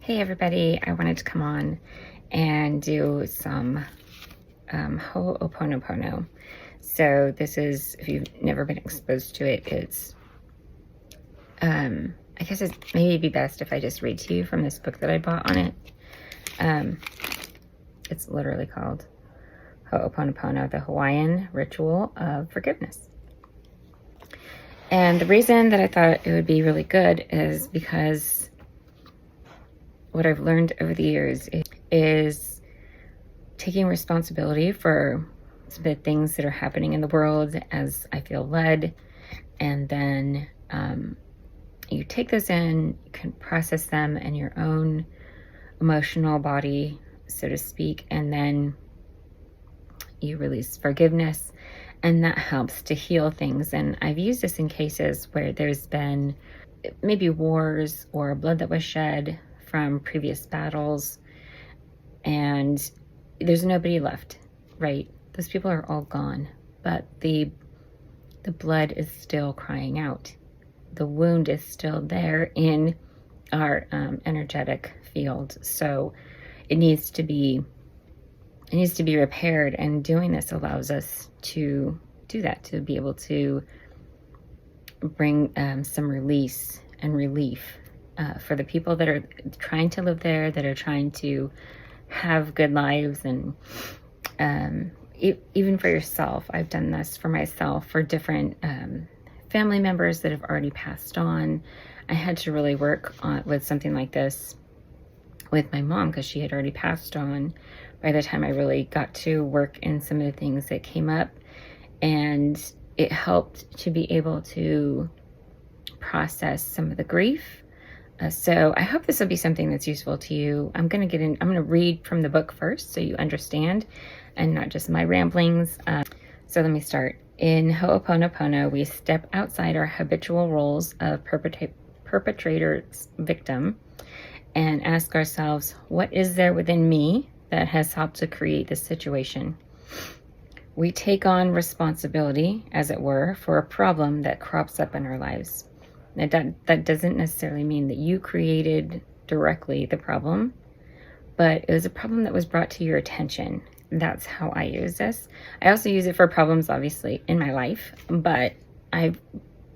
Hey everybody, I wanted to come on and do some Ho'oponopono. So this is, if you've never been exposed to it, it's, I guess it maybe be best if I just read to you from this book that I bought on it. It's literally called Ho'oponopono, the Hawaiian Ritual of Forgiveness. And the reason that I thought it would be really good is because what I've learned over the years is taking responsibility for the things that are happening in the world as I feel led. And then you take those in, you can process them in your own emotional body, so to speak, and then you release forgiveness, and that helps to heal things. And I've used this in cases where there's been maybe wars or blood that was shed from previous battles, and there's nobody left, right? Those people are all gone, but the blood is still crying out. The wound is still there in our energetic field, so it needs to be repaired. And doing this allows us to do that, to be able to bring some release and relief for the people that are trying to live there, that are trying to have good lives, and even for yourself. I've done this for myself, for different family members that have already passed on. I had to really work with something like this with my mom because she had already passed on by the time I really got to work in some of the things that came up, and it helped to be able to process some of the grief. So I hope this will be something that's useful to you. I'm going to read from the book first so you understand, and not just my ramblings. So let me start. In Ho'oponopono, we step outside our habitual roles of perpetrator's victim and ask ourselves, what is there within me that has helped to create this situation? We take on responsibility, as it were, for a problem that crops up in our lives. Now, that doesn't necessarily mean that you created directly the problem, but it was a problem that was brought to your attention. That's how I use this. I also use it for problems, obviously, in my life, but I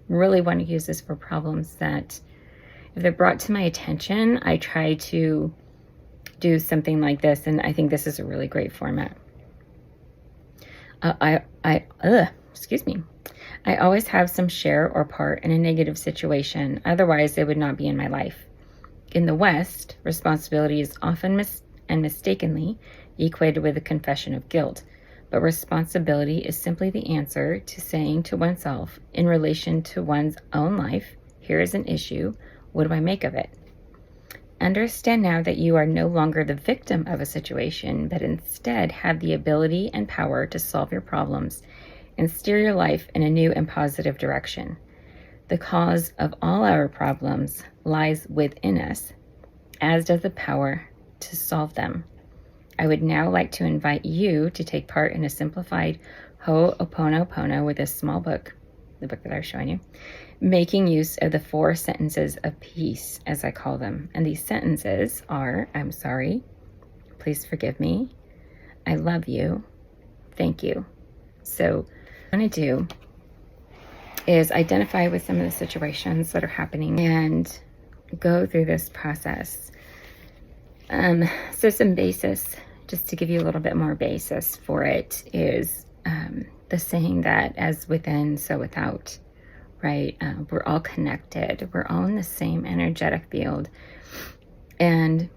really want to use this for problems that, if they're brought to my attention, I try to do something like this, and I think this is a really great format. Excuse me. I always have some share or part in a negative situation, otherwise they would not be in my life. In the West, responsibility is often mistakenly equated with a confession of guilt, but responsibility is simply the answer to saying to oneself, in relation to one's own life, here is an issue, what do I make of it? Understand now that you are no longer the victim of a situation, but instead have the ability and power to solve your problems and steer your life in a new and positive direction. The cause of all our problems lies within us, as does the power to solve them. I would now like to invite you to take part in a simplified Ho'oponopono with this small book, the book that I was showing you, making use of the 4 sentences of peace, as I call them. And these sentences are, I'm sorry, please forgive me, I love you, thank you. So what I want to do is identify with some of the situations that are happening and go through this process. So some basis, just to give you a little bit more basis for it, is the saying that as within, so without, right? We're all connected. We're all in the same energetic field. And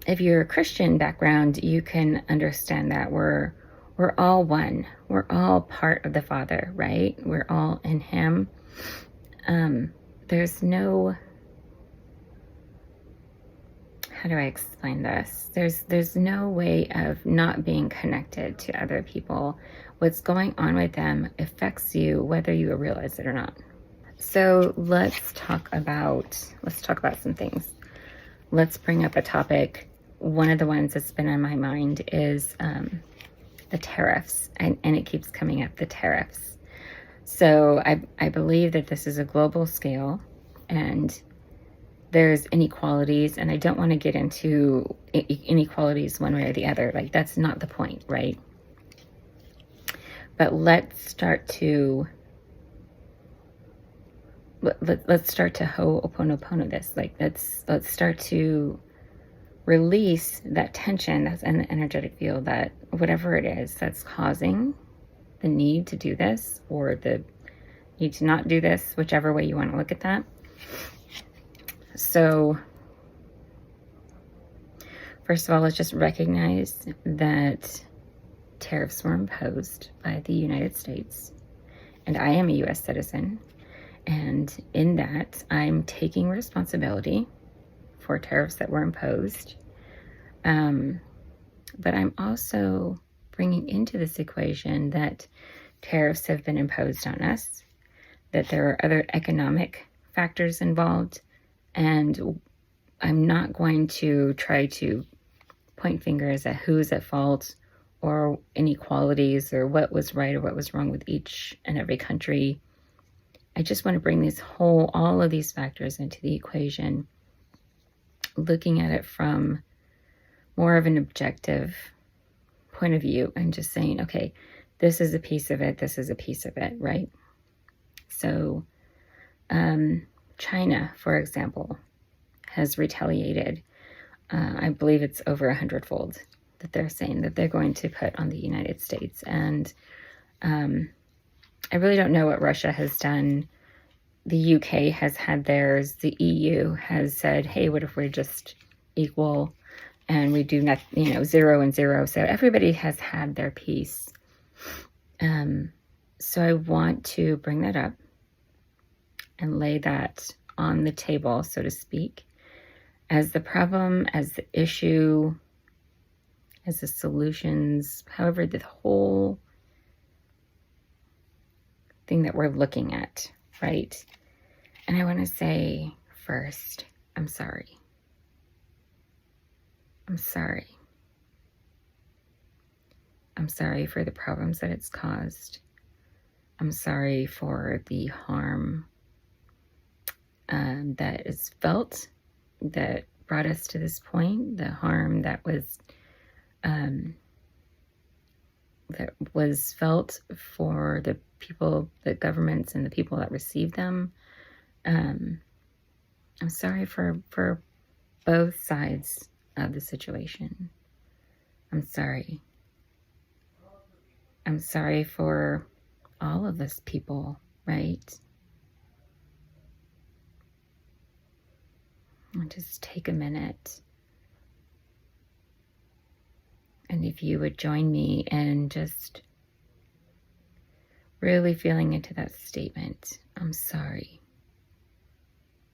if you're a Christian background, you can understand that we're all one. We're all part of the Father, right? We're all in Him. There's no, how do I explain this? There's no way of not being connected to other people. What's going on with them affects you whether you realize it or not. So let's talk about some things. Let's bring up a topic. One of the ones that's been on my mind is the tariffs, and it keeps coming up, the tariffs. So I believe that this is a global scale, and there's inequalities, and I don't want to get into inequalities one way or the other. Like, that's not the point, right? But let's start to ho'oponopono this. Like, let's start to release that tension that's in the energetic field, that whatever it is that's causing the need to do this, or the need to not do this, whichever way you want to look at that. So first of all, let's just recognize that tariffs were imposed by the United States, and I am a U.S. citizen, and in that, I'm taking responsibility for tariffs that were imposed. But I'm also bringing into this equation that tariffs have been imposed on us, that there are other economic factors involved, and I'm not going to try to point fingers at who's at fault or inequalities or what was right or what was wrong with each and every country. I just want to bring all of these factors into the equation, looking at it from more of an objective point of view and just saying, okay, this is a piece of it, this is a piece of it, right? So China, for example, has retaliated. I believe it's over 100-fold that they're saying that they're going to put on the United States. And I really don't know what Russia has done. The UK has had theirs. The EU has said, hey, what if we're just equal and we do not, 0 and 0. So everybody has had their piece. So I want to bring that up and lay that on the table, so to speak, as the problem, as the issue, as the solutions, however, the whole thing that we're looking at, right? And I want to say first, I'm sorry. I'm sorry. I'm sorry for the problems that it's caused. I'm sorry for the harm that is felt, that brought us to this point, the harm that was felt for the people, the governments, and the people that received them. I'm sorry for both sides of the situation. I'm sorry. I'm sorry for all of us people, right? I'll just take a minute. And if you would join me in just really feeling into that statement, I'm sorry.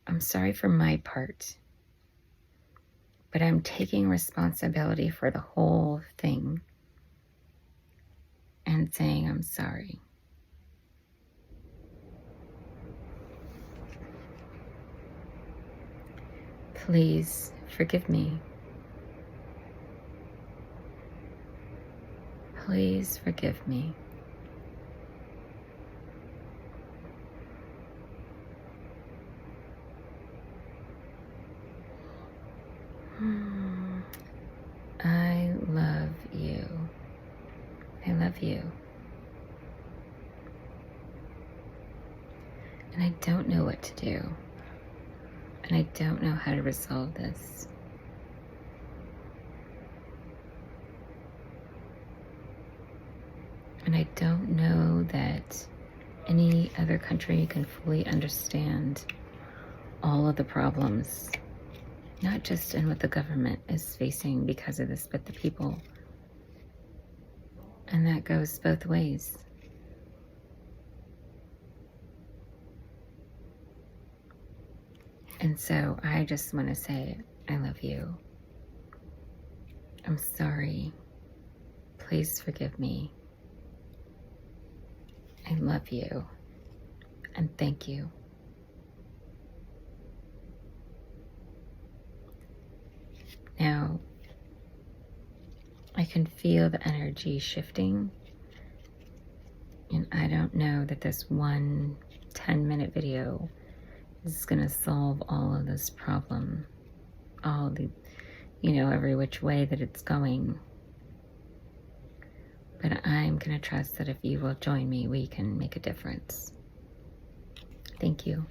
I'm sorry for my part. But I'm taking responsibility for the whole thing and saying I'm sorry. Please forgive me. Please forgive me. I love you. I love you. And I don't know what to do. And I don't know how to resolve this. And I don't know that any other country can fully understand all of the problems, not just in what the government is facing because of this, but the people. And that goes both ways. And so I just want to say, I love you. I'm sorry. Please forgive me. I love you. And thank you. Now, I can feel the energy shifting. And I don't know that this one 10-minute video is going to solve all of this problem, all the, you know, every which way that it's going. But I'm going to trust that if you will join me, we can make a difference. Thank you.